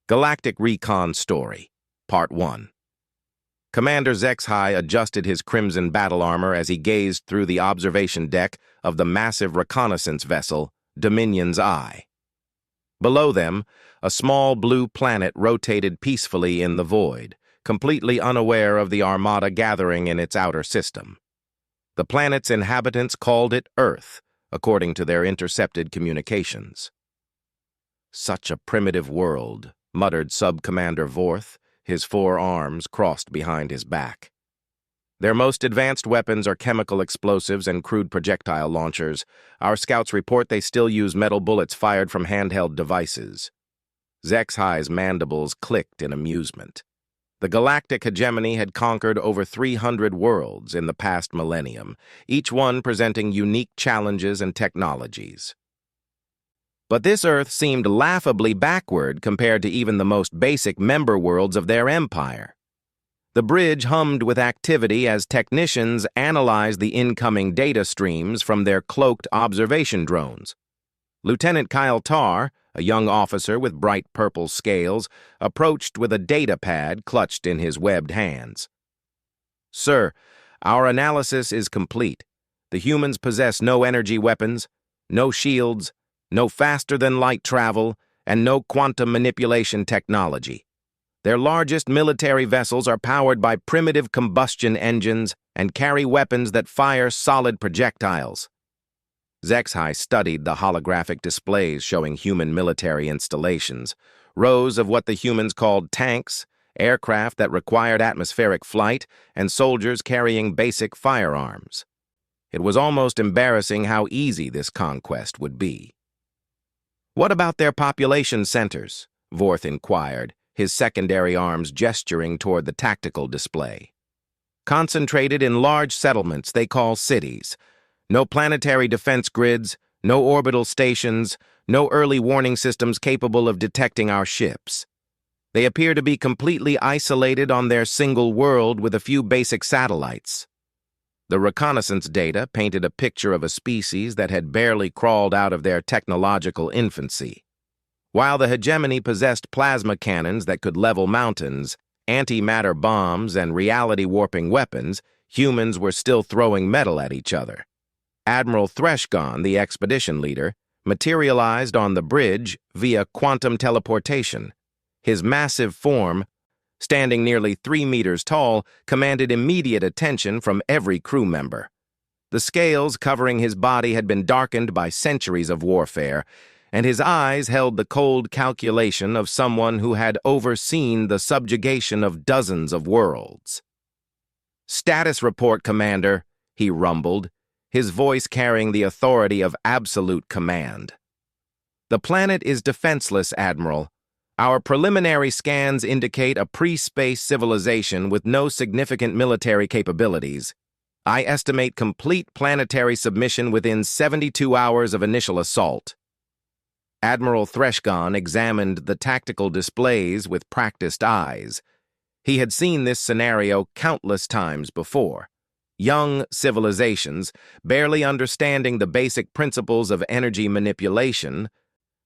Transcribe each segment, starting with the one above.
Galactic Recon Story, Part 1. Commander HFY adjusted his crimson battle armor as he gazed through the observation deck of the massive reconnaissance vessel, Dominion's Eye. Below them, a small blue planet rotated peacefully in the void, completely unaware of the armada gathering in its outer system. The planet's inhabitants called it Earth, according to their intercepted communications. "Such a primitive world," muttered Sub-Commander Vorth, his four arms crossed behind his back. "Their most advanced weapons are chemical explosives and crude projectile launchers. Our scouts report they still use metal bullets fired from handheld devices." HFY's mandibles clicked in amusement. The galactic hegemony had conquered over 300 worlds in the past millennium, each one presenting unique challenges and technologies. But this Earth seemed laughably backward compared to even the most basic member worlds of their empire. The bridge hummed with activity as technicians analyzed the incoming data streams from their cloaked observation drones. Lieutenant Kyle Tarr, a young officer with bright purple scales, approached with a data pad clutched in his webbed hands. "Sir, our analysis is complete. The humans possess no energy weapons, no shields, no faster-than-light travel, and no quantum manipulation technology. Their largest military vessels are powered by primitive combustion engines and carry weapons that fire solid projectiles." HFY studied the holographic displays showing human military installations, rows of what the humans called tanks, aircraft that required atmospheric flight, and soldiers carrying basic firearms. It was almost embarrassing how easy this conquest would be. "What about their population centers?" Vorth inquired, his secondary arms gesturing toward the tactical display. "Concentrated in large settlements they call cities. No planetary defense grids, no orbital stations, no early warning systems capable of detecting our ships. They appear to be completely isolated on their single world with a few basic satellites." The reconnaissance data painted a picture of a species that had barely crawled out of their technological infancy. While the hegemony possessed plasma cannons that could level mountains, antimatter bombs, and reality-warping weapons, humans were still throwing metal at each other. Admiral Threshgon, the expedition leader, materialized on the bridge via quantum teleportation. His massive form, standing nearly 3 meters tall, commanded immediate attention from every crew member. The scales covering his body had been darkened by centuries of warfare, and his eyes held the cold calculation of someone who had overseen the subjugation of dozens of worlds. "Status report, Commander," he rumbled, his voice carrying the authority of absolute command. "The planet is defenseless, Admiral. Our preliminary scans indicate a pre-space civilization with no significant military capabilities. I estimate complete planetary submission within 72 hours of initial assault." Admiral Threshgon examined the tactical displays with practiced eyes. He had seen this scenario countless times before. Young civilizations, barely understanding the basic principles of energy manipulation,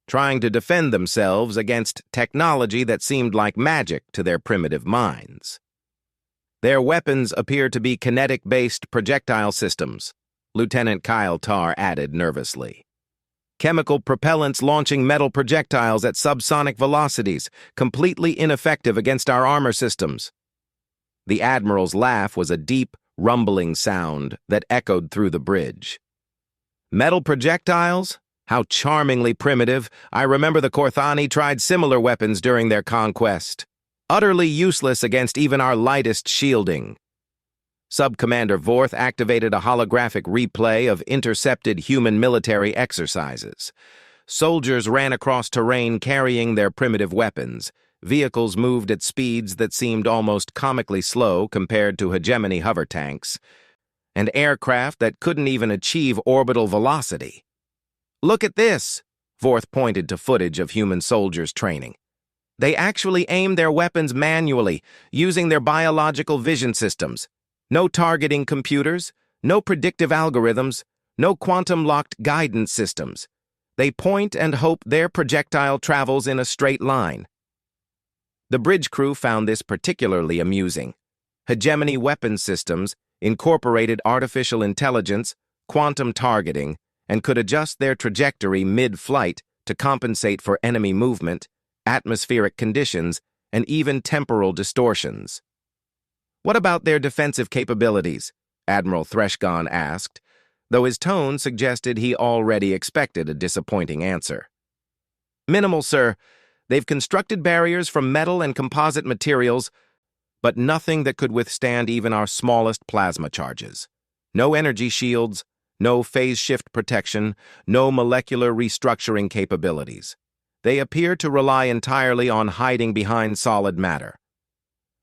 trying to defend themselves against technology that seemed like magic to their primitive minds. "Their weapons appear to be kinetic-based projectile systems," Lieutenant Kyle Tarr added nervously. "Chemical propellants launching metal projectiles at subsonic velocities, completely ineffective against our armor systems." The Admiral's laugh was a deep, rumbling sound that echoed through the bridge. "Metal projectiles? How charmingly primitive. I remember the Korthani tried similar weapons during their conquest. Utterly useless against even our lightest shielding." Sub-Commander Vorth activated a holographic replay of intercepted human military exercises. Soldiers ran across terrain carrying their primitive weapons. Vehicles moved at speeds that seemed almost comically slow compared to hegemony hover tanks, and aircraft that couldn't even achieve orbital velocity. "Look at this," Vorth pointed to footage of human soldiers training. "They actually aim their weapons manually, using their biological vision systems. No targeting computers, no predictive algorithms, no quantum-locked guidance systems. They point and hope their projectile travels in a straight line." The bridge crew found this particularly amusing. Hegemony weapon systems incorporated artificial intelligence, quantum targeting, and could adjust their trajectory mid-flight to compensate for enemy movement, atmospheric conditions, and even temporal distortions. "What about their defensive capabilities?" Admiral Threshgon asked, though his tone suggested he already expected a disappointing answer. "Minimal, sir. They've constructed barriers from metal and composite materials, but nothing that could withstand even our smallest plasma charges. No energy shields, no phase shift protection, no molecular restructuring capabilities. They appear to rely entirely on hiding behind solid matter."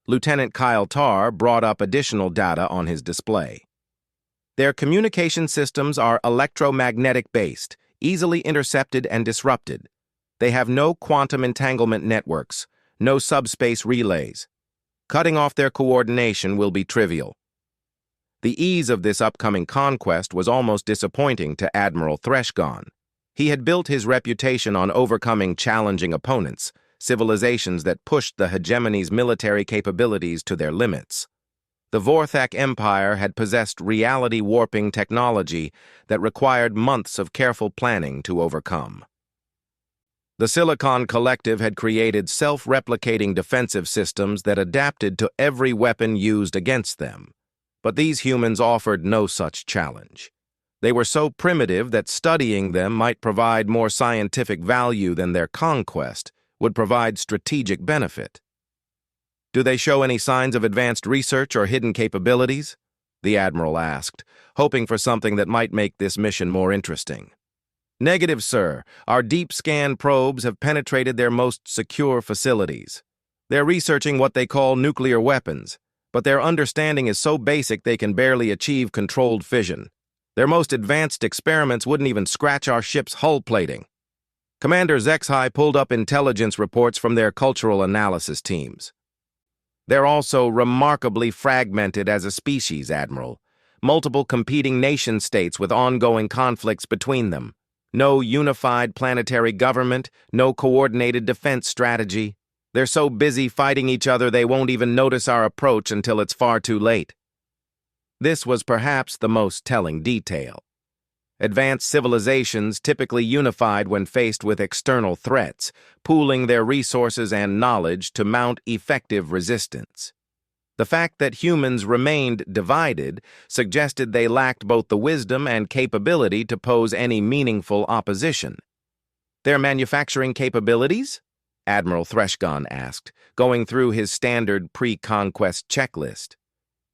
Lieutenant Kyle Tarr brought up additional data on his display. "Their communication systems are electromagnetic-based, easily intercepted and disrupted. They have no quantum entanglement networks, no subspace relays. Cutting off their coordination will be trivial." The ease of this upcoming conquest was almost disappointing to Admiral Threshgon. He had built his reputation on overcoming challenging opponents, civilizations that pushed the hegemony's military capabilities to their limits. The Vorthak Empire had possessed reality-warping technology that required months of careful planning to overcome. The Silicon Collective had created self-replicating defensive systems that adapted to every weapon used against them. But these humans offered no such challenge. They were so primitive that studying them might provide more scientific value than their conquest would provide strategic benefit. "Do they show any signs of advanced research or hidden capabilities?" the Admiral asked, hoping for something that might make this mission more interesting. "Negative, sir. Our deep scan probes have penetrated their most secure facilities. They're researching what they call nuclear weapons, but their understanding is so basic they can barely achieve controlled fission. Their most advanced experiments wouldn't even scratch our ship's hull plating." Commander HFY pulled up intelligence reports from their cultural analysis teams. "They're also remarkably fragmented as a species, Admiral. Multiple competing nation-states with ongoing conflicts between them. No unified planetary government, no coordinated defense strategy. They're so busy fighting each other they won't even notice our approach until it's far too late." This was perhaps the most telling detail. Advanced civilizations typically unified when faced with external threats, pooling their resources and knowledge to mount effective resistance. The fact that humans remained divided suggested they lacked both the wisdom and capability to pose any meaningful opposition. "Their manufacturing capabilities?" Admiral Threshgon asked, going through his standard pre-conquest checklist.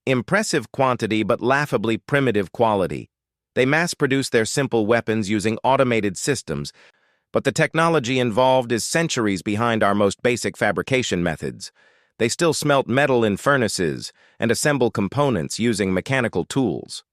"Impressive quantity but laughably primitive quality. They mass-produce their simple weapons using automated systems, but the technology involved is centuries behind our most basic fabrication methods. They still smelt metal in furnaces and assemble components using mechanical tools."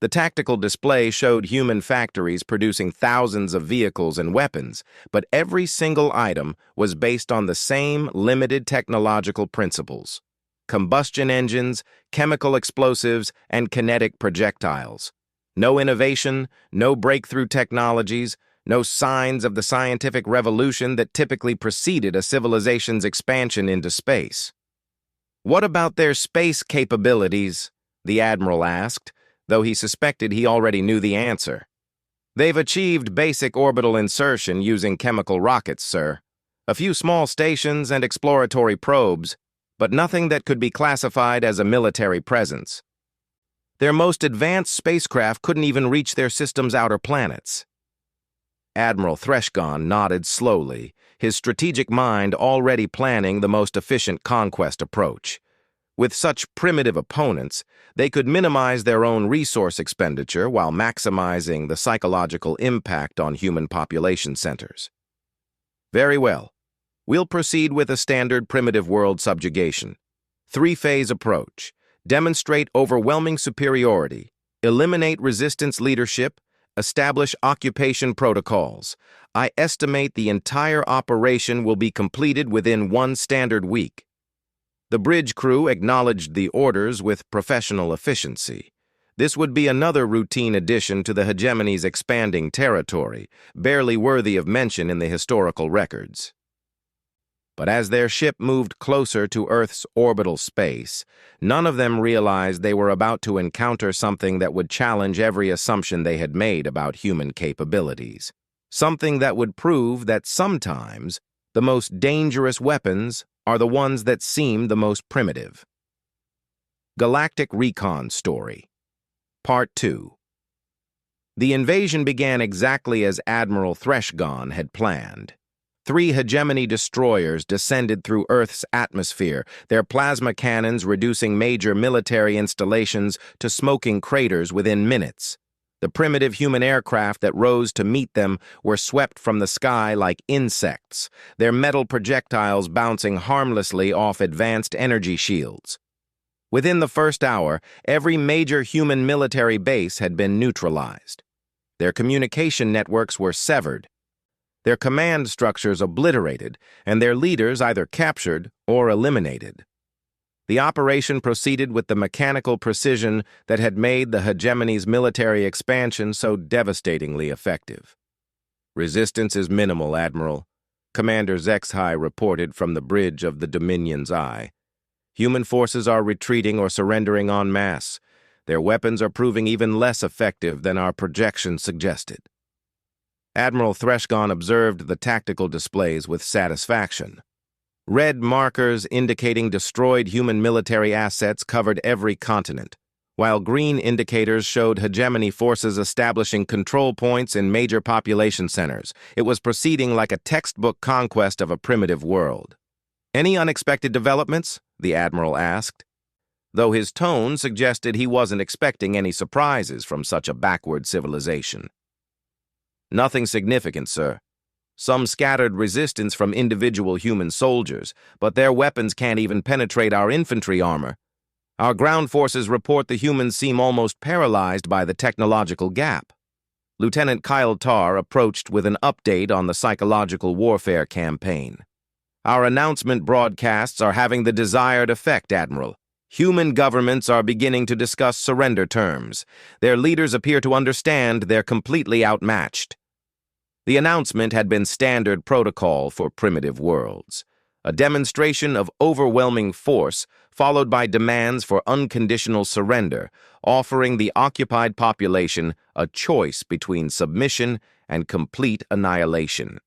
The tactical display showed human factories producing thousands of vehicles and weapons, but every single item was based on the same limited technological principles: combustion engines, chemical explosives, and kinetic projectiles. No innovation, no breakthrough technologies, no signs of the scientific revolution that typically preceded a civilization's expansion into space. "What about their space capabilities?" the Admiral asked, though he suspected he already knew the answer. "They've achieved basic orbital insertion using chemical rockets, sir. A few small stations and exploratory probes, but nothing that could be classified as a military presence. Their most advanced spacecraft couldn't even reach their system's outer planets." Admiral Threshgon nodded slowly, his strategic mind already planning the most efficient conquest approach. With such primitive opponents, they could minimize their own resource expenditure while maximizing the psychological impact on human population centers. "Very well. We'll proceed with a standard primitive world subjugation. 3-phase approach. Demonstrate overwhelming superiority. Eliminate resistance leadership. Establish occupation protocols. I estimate the entire operation will be completed within 1 standard week." The bridge crew acknowledged the orders with professional efficiency. This would be another routine addition to the hegemony's expanding territory, barely worthy of mention in the historical records. But as their ship moved closer to Earth's orbital space, none of them realized they were about to encounter something that would challenge every assumption they had made about human capabilities. Something that would prove that sometimes the most dangerous weapons are the ones that seem the most primitive. Galactic Recon Story, Part 2. The invasion began exactly as Admiral Threshgone had planned. 3 hegemony destroyers descended through Earth's atmosphere, their plasma cannons reducing major military installations to smoking craters within minutes. The primitive human aircraft that rose to meet them were swept from the sky like insects, their metal projectiles bouncing harmlessly off advanced energy shields. Within the first hour, every major human military base had been neutralized. Their communication networks were severed, their command structures obliterated, and their leaders either captured or eliminated. The operation proceeded with the mechanical precision that had made the hegemony's military expansion so devastatingly effective. "Resistance is minimal, Admiral," Commander Zexhai reported from the bridge of the Dominion's Eye. "Human forces are retreating or surrendering en masse. Their weapons are proving even less effective than our projections suggested." Admiral Threshgone observed the tactical displays with satisfaction. Red markers indicating destroyed human military assets covered every continent, while green indicators showed hegemony forces establishing control points in major population centers. It was proceeding like a textbook conquest of a primitive world. "Any unexpected developments?" the Admiral asked, though his tone suggested he wasn't expecting any surprises from such a backward civilization. "Nothing significant, sir. Some scattered resistance from individual human soldiers, but their weapons can't even penetrate our infantry armor. Our ground forces report the humans seem almost paralyzed by the technological gap." Lieutenant Kyle Tarr approached with an update on the psychological warfare campaign. "Our announcement broadcasts are having the desired effect, Admiral. Human governments are beginning to discuss surrender terms. Their leaders appear to understand they're completely outmatched." The announcement had been standard protocol for primitive worlds, a demonstration of overwhelming force followed by demands for unconditional surrender, offering the occupied population a choice between submission and complete annihilation.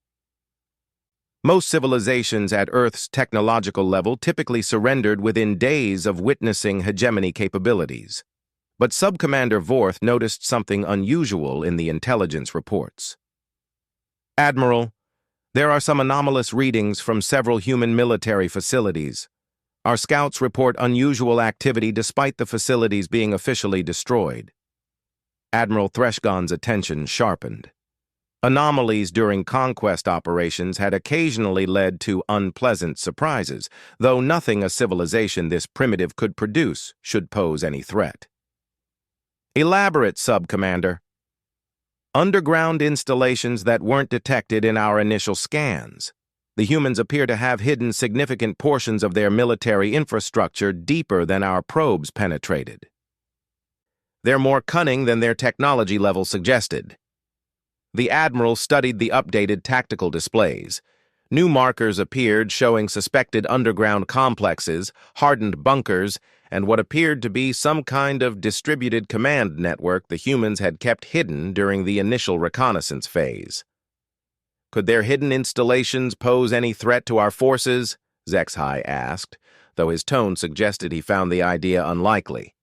Most civilizations at Earth's technological level typically surrendered within days of witnessing hegemony capabilities. But Subcommander Vorth noticed something unusual in the intelligence reports. "Admiral, there are some anomalous readings from several human military facilities. Our scouts report unusual activity despite the facilities being officially destroyed." Admiral Threshgone's attention sharpened. Anomalies during conquest operations had occasionally led to unpleasant surprises, though nothing a civilization this primitive could produce should pose any threat. "Elaborate, Subcommander." "Underground installations that weren't detected in our initial scans. The humans appear to have hidden significant portions of their military infrastructure deeper than our probes penetrated. They're more cunning than their technology level suggested." The Admiral studied the updated tactical displays. New markers appeared showing suspected underground complexes, hardened bunkers, and what appeared to be some kind of distributed command network the humans had kept hidden during the initial reconnaissance phase. "Could their hidden installations pose any threat to our forces?" Zexhai asked, though his tone suggested he found the idea unlikely.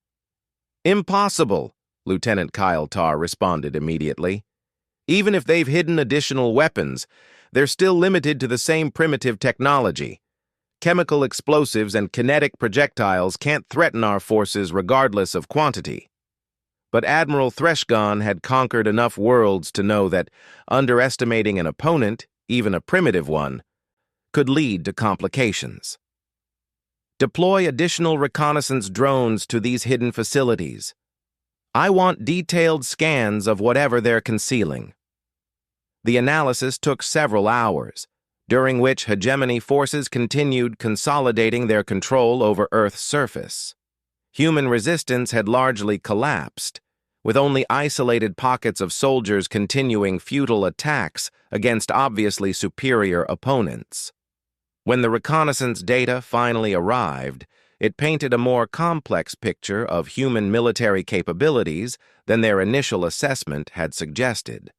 "Impossible," Lieutenant Kyle Tarr responded immediately. "Even if they've hidden additional weapons, they're still limited to the same primitive technology. Chemical explosives and kinetic projectiles can't threaten our forces regardless of quantity." But Admiral Threshgone had conquered enough worlds to know that underestimating an opponent, even a primitive one, could lead to complications. "Deploy additional reconnaissance drones to these hidden facilities. I want detailed scans of whatever they're concealing." The analysis took several hours, during which hegemony forces continued consolidating their control over Earth's surface. Human resistance had largely collapsed, with only isolated pockets of soldiers continuing futile attacks against obviously superior opponents. When the reconnaissance data finally arrived, it painted a more complex picture of human military capabilities than their initial assessment had suggested.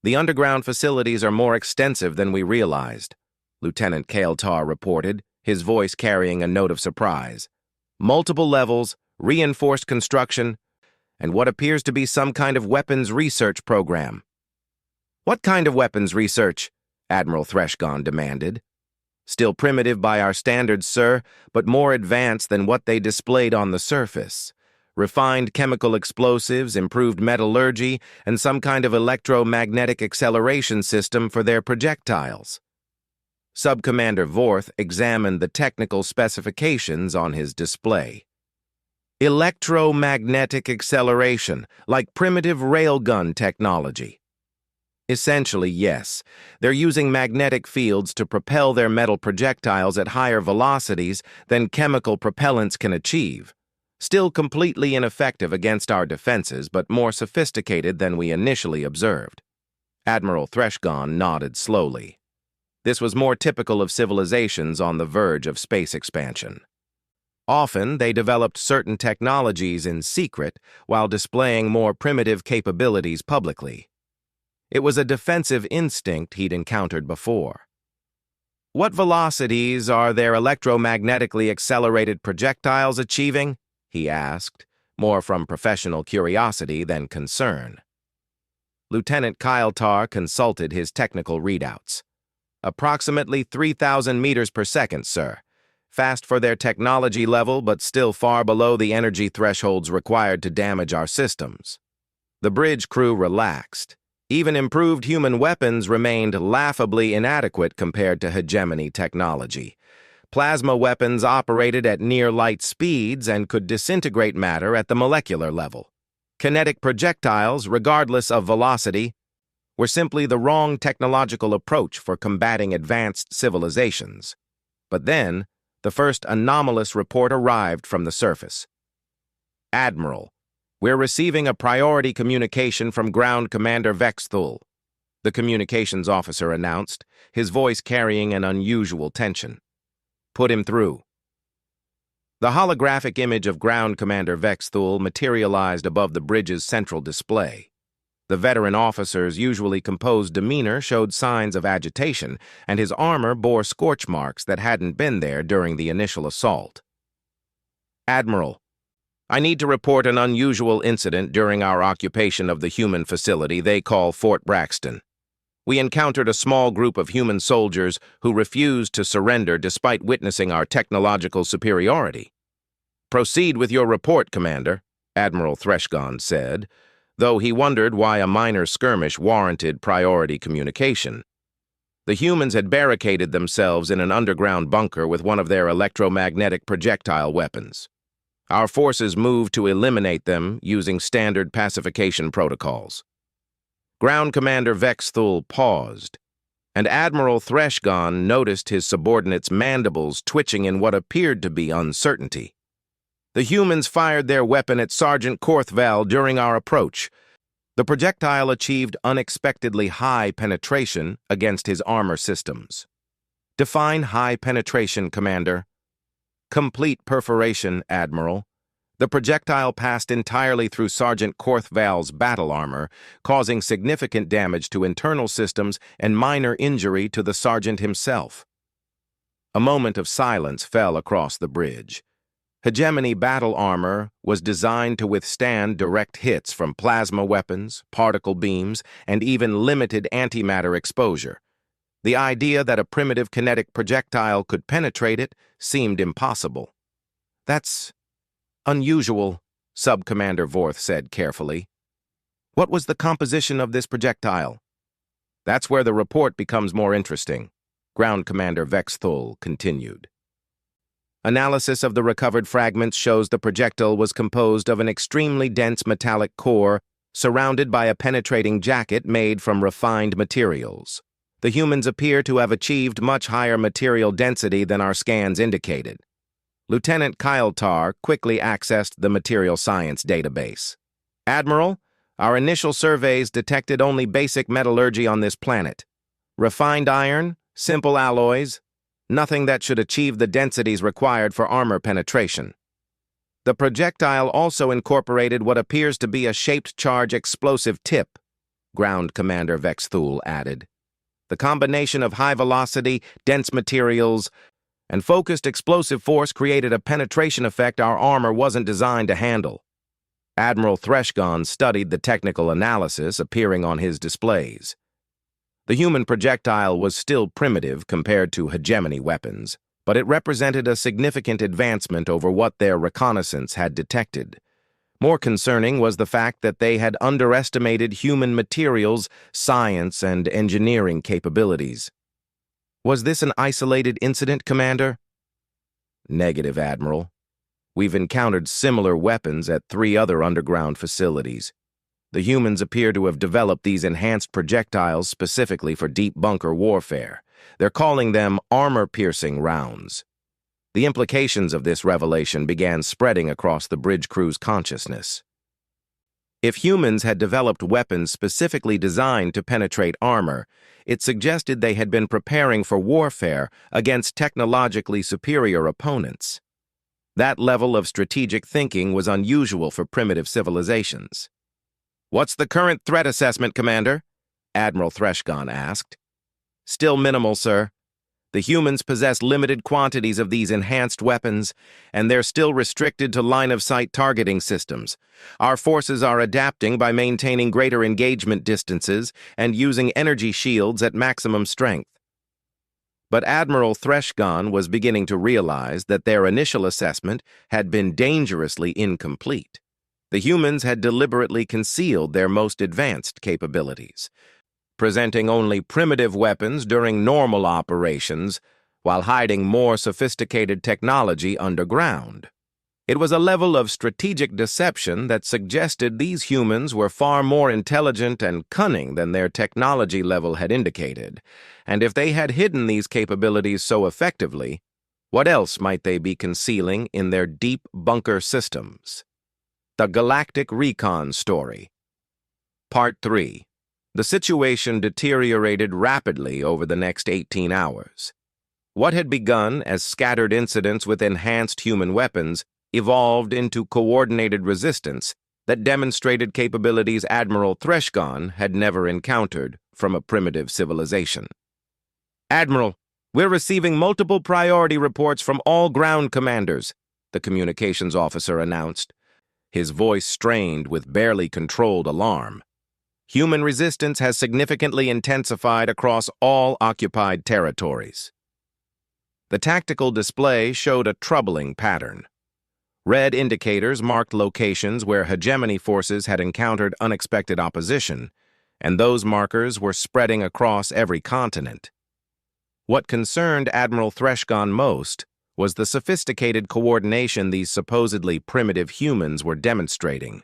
The underground facilities are more extensive than we realized, Lieutenant Kael'tar reported, his voice carrying a note of surprise. Multiple levels, reinforced construction, and what appears to be some kind of weapons research program. What kind of weapons research? Admiral Thresgon demanded. Still primitive by our standards, sir, but more advanced than what they displayed on the surface. Refined chemical explosives, improved metallurgy, and some kind of electromagnetic acceleration system for their projectiles. Subcommander Vorth examined the technical specifications on his display. Electromagnetic acceleration, like primitive railgun technology. Essentially, yes. They're using magnetic fields to propel their metal projectiles at higher velocities than chemical propellants can achieve. Still completely ineffective against our defenses, but more sophisticated than we initially observed. Admiral Thresgon nodded slowly. This was more typical of civilizations on the verge of space expansion. Often, they developed certain technologies in secret while displaying more primitive capabilities publicly. It was a defensive instinct he'd encountered before. What velocities are their electromagnetically accelerated projectiles achieving? He asked, more from professional curiosity than concern. Lieutenant Kael'tar consulted his technical readouts. Approximately 3,000 meters per second, sir. Fast for their technology level, but still far below the energy thresholds required to damage our systems. The bridge crew relaxed. Even improved human weapons remained laughably inadequate compared to hegemony technology. Plasma weapons operated at near-light speeds and could disintegrate matter at the molecular level. Kinetic projectiles, regardless of velocity, were simply the wrong technological approach for combating advanced civilizations. But then, the first anomalous report arrived from the surface. Admiral, we're receiving a priority communication from Ground Commander Vexthul, the communications officer announced, his voice carrying an unusual tension. Put him through. The holographic image of Ground Commander Vexthul materialized above the bridge's central display. The veteran officer's usually composed demeanor showed signs of agitation, and his armor bore scorch marks that hadn't been there during the initial assault. Admiral, I need to report an unusual incident during our occupation of the human facility they call Fort Braxton. We encountered a small group of human soldiers who refused to surrender despite witnessing our technological superiority. Proceed with your report, Commander, Admiral Thresgon said, though he wondered why a minor skirmish warranted priority communication. The humans had barricaded themselves in an underground bunker with one of their electromagnetic projectile weapons. Our forces moved to eliminate them using standard pacification protocols. Ground Commander Vexthul paused, and Admiral Thresgon noticed his subordinate's mandibles twitching in what appeared to be uncertainty. The humans fired their weapon at Sergeant Korthval during our approach. The projectile achieved unexpectedly high penetration against his armor systems. Define high penetration, Commander. Complete perforation, Admiral. The projectile passed entirely through Sergeant Korthval's battle armor, causing significant damage to internal systems and minor injury to the sergeant himself. A moment of silence fell across the bridge. Hegemony battle armor was designed to withstand direct hits from plasma weapons, particle beams, and even limited antimatter exposure. The idea that a primitive kinetic projectile could penetrate it seemed impossible. That's unusual, Subcommander Vorth said carefully. What was the composition of this projectile? That's where the report becomes more interesting, Ground Commander Vexthul continued. Analysis of the recovered fragments shows the projectile was composed of an extremely dense metallic core surrounded by a penetrating jacket made from refined materials. The humans appear to have achieved much higher material density than our scans indicated. Lieutenant Kael'tar quickly accessed the material science database. Admiral, our initial surveys detected only basic metallurgy on this planet. Refined iron, simple alloys, nothing that should achieve the densities required for armor penetration. The projectile also incorporated what appears to be a shaped charge explosive tip, Ground Commander Vex Thul added. The combination of high velocity, dense materials, and focused explosive force created a penetration effect our armor wasn't designed to handle. Admiral Threshgon studied the technical analysis appearing on his displays. The human projectile was still primitive compared to hegemony weapons, but it represented a significant advancement over what their reconnaissance had detected. More concerning was the fact that they had underestimated human materials, science, and engineering capabilities. Was this an isolated incident, Commander? Negative, Admiral. We've encountered similar weapons at 3 other underground facilities. The humans appear to have developed these enhanced projectiles specifically for deep bunker warfare. They're calling them armor-piercing rounds. The implications of this revelation began spreading across the bridge crew's consciousness. If humans had developed weapons specifically designed to penetrate armor, it suggested they had been preparing for warfare against technologically superior opponents. That level of strategic thinking was unusual for primitive civilizations. "What's the current threat assessment, Commander?" Admiral Threshgon asked. "Still minimal, sir. The humans possess limited quantities of these enhanced weapons, and they're still restricted to line-of-sight targeting systems. Our forces are adapting by maintaining greater engagement distances and using energy shields at maximum strength." But Admiral Threshgon was beginning to realize that their initial assessment had been dangerously incomplete. The humans had deliberately concealed their most advanced capabilities, presenting only primitive weapons during normal operations while hiding more sophisticated technology underground. It was a level of strategic deception that suggested these humans were far more intelligent and cunning than their technology level had indicated, and if they had hidden these capabilities so effectively, what else might they be concealing in their deep bunker systems? The Galactic Recon Story. Part 3. The situation deteriorated rapidly over the next 18 hours. What had begun as scattered incidents with enhanced human weapons evolved into coordinated resistance that demonstrated capabilities Admiral Threshgon had never encountered from a primitive civilization. "Admiral, we're receiving multiple priority reports from all ground commanders," the communications officer announced, his voice strained with barely controlled alarm. "Human resistance has significantly intensified across all occupied territories." The tactical display showed a troubling pattern. Red indicators marked locations where hegemony forces had encountered unexpected opposition, and those markers were spreading across every continent. What concerned Admiral Threshgon most was the sophisticated coordination these supposedly primitive humans were demonstrating.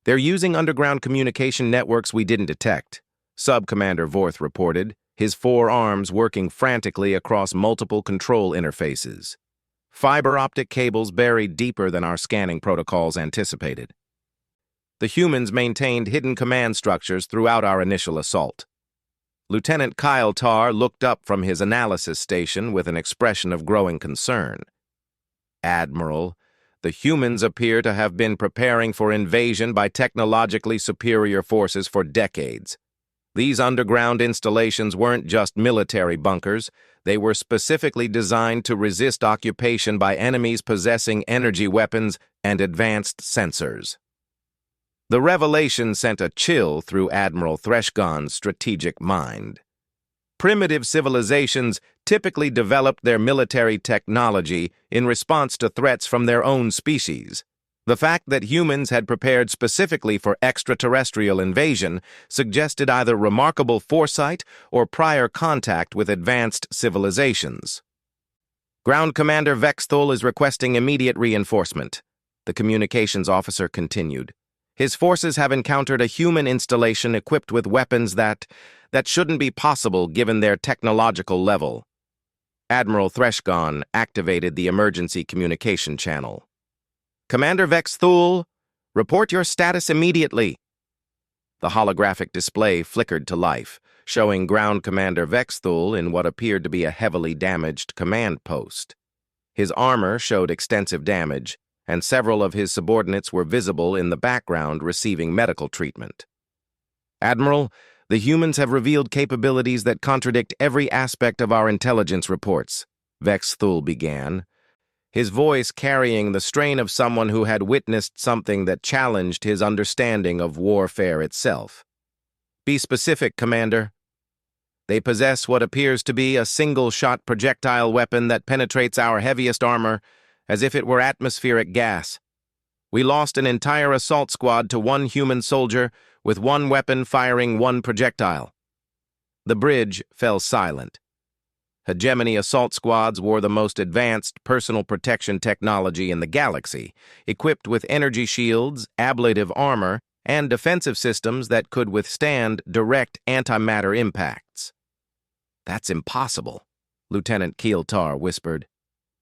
"They're using underground communication networks we didn't detect," Sub-Commander Vorth reported, his 4 arms working frantically across multiple control interfaces. Fiber optic cables buried deeper than our scanning protocols anticipated. The humans maintained hidden command structures throughout our initial assault. Lieutenant Kyle Tarr looked up from his analysis station with an expression of growing concern. "Admiral, the humans appear to have been preparing for invasion by technologically superior forces for decades. These underground installations weren't just military bunkers. They were specifically designed to resist occupation by enemies possessing energy weapons and advanced sensors." The revelation sent a chill through Admiral Threshgon's strategic mind. Primitive civilizations typically developed their military technology in response to threats from their own species. The fact that humans had prepared specifically for extraterrestrial invasion suggested either remarkable foresight or prior contact with advanced civilizations. "Ground Commander Vex Thul is requesting immediate reinforcement," the communications officer continued. "His forces have encountered a human installation equipped with weapons that shouldn't be possible given their technological level." Admiral Threshgon activated the emergency communication channel. "Commander Vex Thul, report your status immediately." The holographic display flickered to life, showing Ground Commander Vexthul in what appeared to be a heavily damaged command post. His armor showed extensive damage, and several of his subordinates were visible in the background receiving medical treatment. "Admiral, the humans have revealed capabilities that contradict every aspect of our intelligence reports," Vexthul began, his voice carrying the strain of someone who had witnessed something that challenged his understanding of warfare itself. "Be specific, Commander." "They possess what appears to be a single-shot projectile weapon that penetrates our heaviest armor as if it were atmospheric gas. We lost an entire assault squad to one human soldier with one weapon firing one projectile." The bridge fell silent. Hegemony assault squads wore the most advanced personal protection technology in the galaxy, equipped with energy shields, ablative armor, and defensive systems that could withstand direct antimatter impacts. "That's impossible," Lieutenant Keeltar whispered.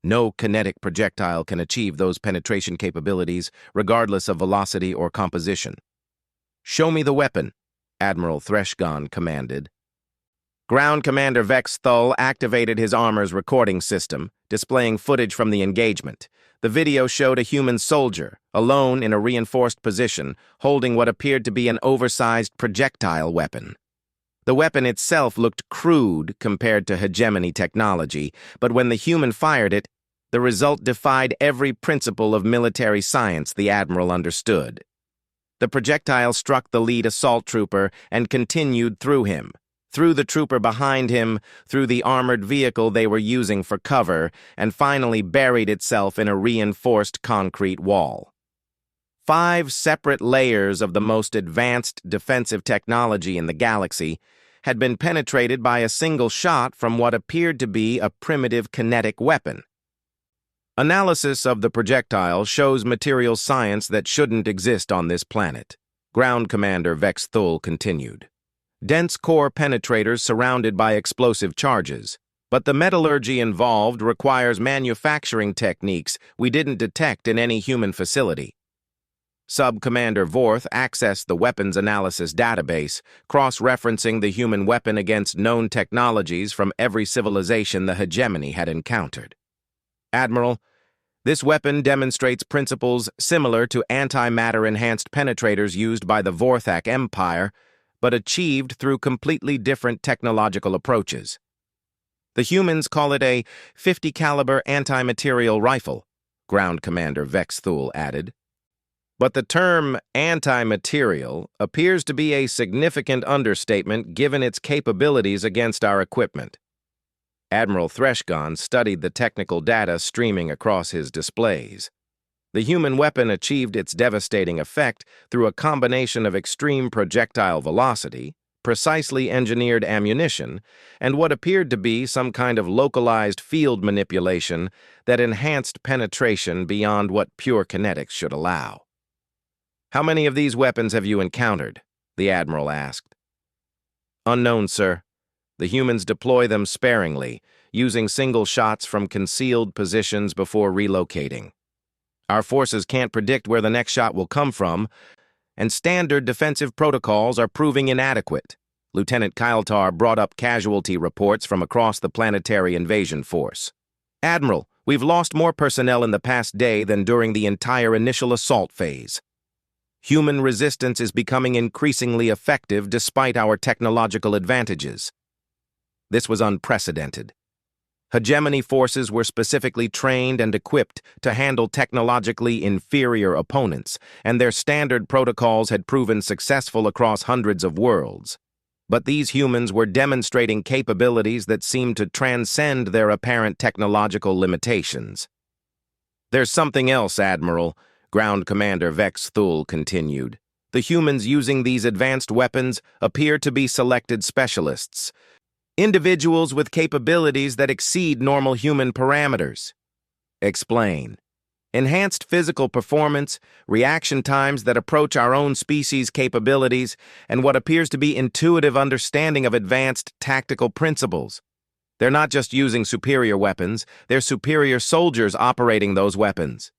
"No kinetic projectile can achieve those penetration capabilities, regardless of velocity or composition." "Show me the weapon," Admiral Threshgon commanded. Ground Commander Vexthul activated his armor's recording system, displaying footage from the engagement. The video showed a human soldier, alone in a reinforced position, holding what appeared to be an oversized projectile weapon. The weapon itself looked crude compared to hegemony technology, but when the human fired it, the result defied every principle of military science the Admiral understood. The projectile struck the lead assault trooper and continued through him, through the trooper behind him, through the armored vehicle they were using for cover, and finally buried itself in a reinforced concrete wall. 5 separate layers of the most advanced defensive technology in the galaxy had been penetrated by a single shot from what appeared to be a primitive kinetic weapon. Analysis of the projectile shows material science that shouldn't exist on this planet, Ground Commander Vexthul continued. Dense core penetrators surrounded by explosive charges, but the metallurgy involved requires manufacturing techniques we didn't detect in any human facility. Sub-Commander Vorth accessed the weapons analysis database, cross-referencing the human weapon against known technologies from every civilization the hegemony had encountered. "Admiral, this weapon demonstrates principles similar to antimatter-enhanced penetrators used by the Vorthak Empire, but achieved through completely different technological approaches. The humans call it a 50-caliber anti-material rifle," Ground Commander Vexthul added. But the term anti-material appears to be a significant understatement given its capabilities against our equipment. Admiral Threshgon studied the technical data streaming across his displays. The human weapon achieved its devastating effect through a combination of extreme projectile velocity, precisely engineered ammunition, and what appeared to be some kind of localized field manipulation that enhanced penetration beyond what pure kinetics should allow. "How many of these weapons have you encountered?" the Admiral asked. "Unknown, sir. The humans deploy them sparingly, using single shots from concealed positions before relocating. Our forces can't predict where the next shot will come from, and standard defensive protocols are proving inadequate." Lieutenant Keeltar brought up casualty reports from across the planetary invasion force. "Admiral, we've lost more personnel in the past day than during the entire initial assault phase. Human resistance is becoming increasingly effective despite our technological advantages." This was unprecedented. Hegemony forces were specifically trained and equipped to handle technologically inferior opponents, and their standard protocols had proven successful across hundreds of worlds. But these humans were demonstrating capabilities that seemed to transcend their apparent technological limitations. "There's something else, Admiral," Ground Commander Vexthul continued. "The humans using these advanced weapons appear to be selected specialists, individuals with capabilities that exceed normal human parameters." "Explain." "Enhanced physical performance, reaction times that approach our own species' capabilities, and what appears to be intuitive understanding of advanced tactical principles. They're not just using superior weapons, they're superior soldiers operating those weapons."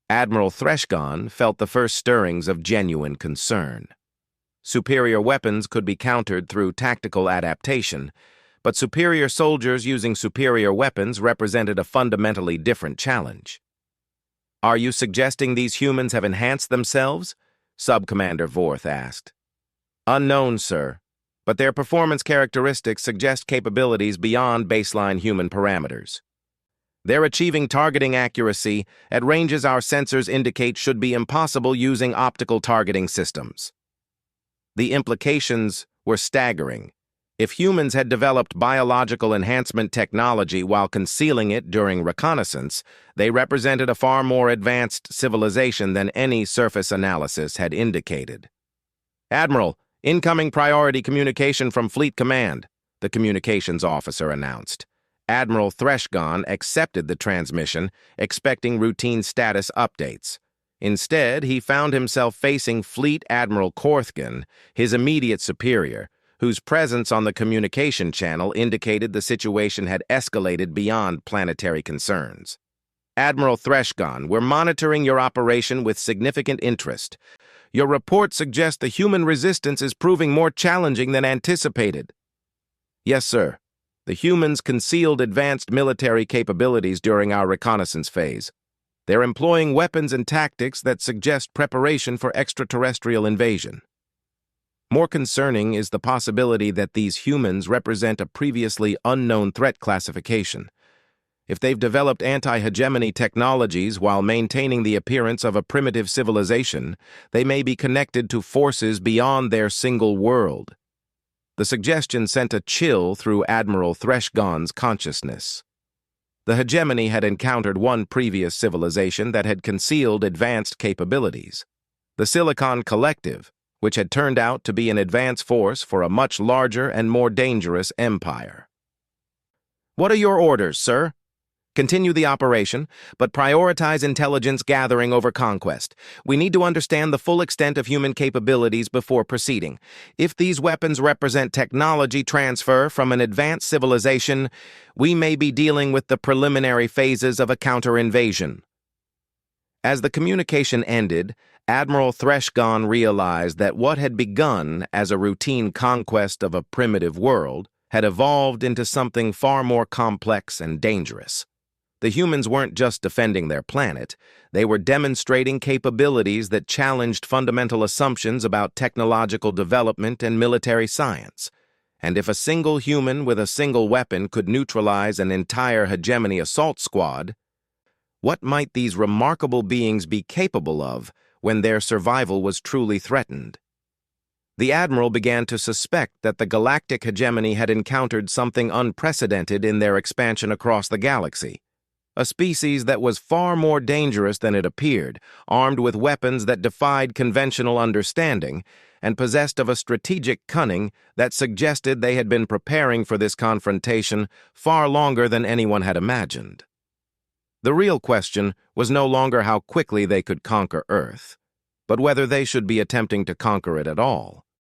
Admiral Threshgon felt the first stirrings of genuine concern. Superior weapons could be countered through tactical adaptation, but superior soldiers using superior weapons represented a fundamentally different challenge. "Are you suggesting these humans have enhanced themselves?" Sub-Commander Vorth asked. "Unknown, sir, but their performance characteristics suggest capabilities beyond baseline human parameters. They're achieving targeting accuracy at ranges our sensors indicate should be impossible using optical targeting systems." The implications were staggering. If humans had developed biological enhancement technology while concealing it during reconnaissance, they represented a far more advanced civilization than any surface analysis had indicated. "Admiral, incoming priority communication from Fleet Command," the communications officer announced. Admiral Threshgon accepted the transmission, expecting routine status updates. Instead, he found himself facing Fleet Admiral Korthgen, his immediate superior, whose presence on the communication channel indicated the situation had escalated beyond planetary concerns. "Admiral Threshgon, we're monitoring your operation with significant interest. Your report suggests the human resistance is proving more challenging than anticipated." "Yes, sir. The humans concealed advanced military capabilities during our reconnaissance phase. They're employing weapons and tactics that suggest preparation for extraterrestrial invasion. More concerning is the possibility that these humans represent a previously unknown threat classification. If they've developed anti-hegemony technologies while maintaining the appearance of a primitive civilization, they may be connected to forces beyond their single world." The suggestion sent a chill through Admiral Threshgon's consciousness. The hegemony had encountered one previous civilization that had concealed advanced capabilities: the Silicon Collective, which had turned out to be an advance force for a much larger and more dangerous empire. "What are your orders, sir?" "Continue the operation, but prioritize intelligence gathering over conquest. We need to understand the full extent of human capabilities before proceeding. If these weapons represent technology transfer from an advanced civilization, we may be dealing with the preliminary phases of a counter-invasion." As the communication ended, Admiral Threshgon realized that what had begun as a routine conquest of a primitive world had evolved into something far more complex and dangerous. The humans weren't just defending their planet, they were demonstrating capabilities that challenged fundamental assumptions about technological development and military science. And if a single human with a single weapon could neutralize an entire hegemony assault squad, what might these remarkable beings be capable of when their survival was truly threatened? The Admiral began to suspect that the galactic hegemony had encountered something unprecedented in their expansion across the galaxy. A species that was far more dangerous than it appeared, armed with weapons that defied conventional understanding, and possessed of a strategic cunning that suggested they had been preparing for this confrontation far longer than anyone had imagined. The real question was no longer how quickly they could conquer Earth, but whether they should be attempting to conquer it at all.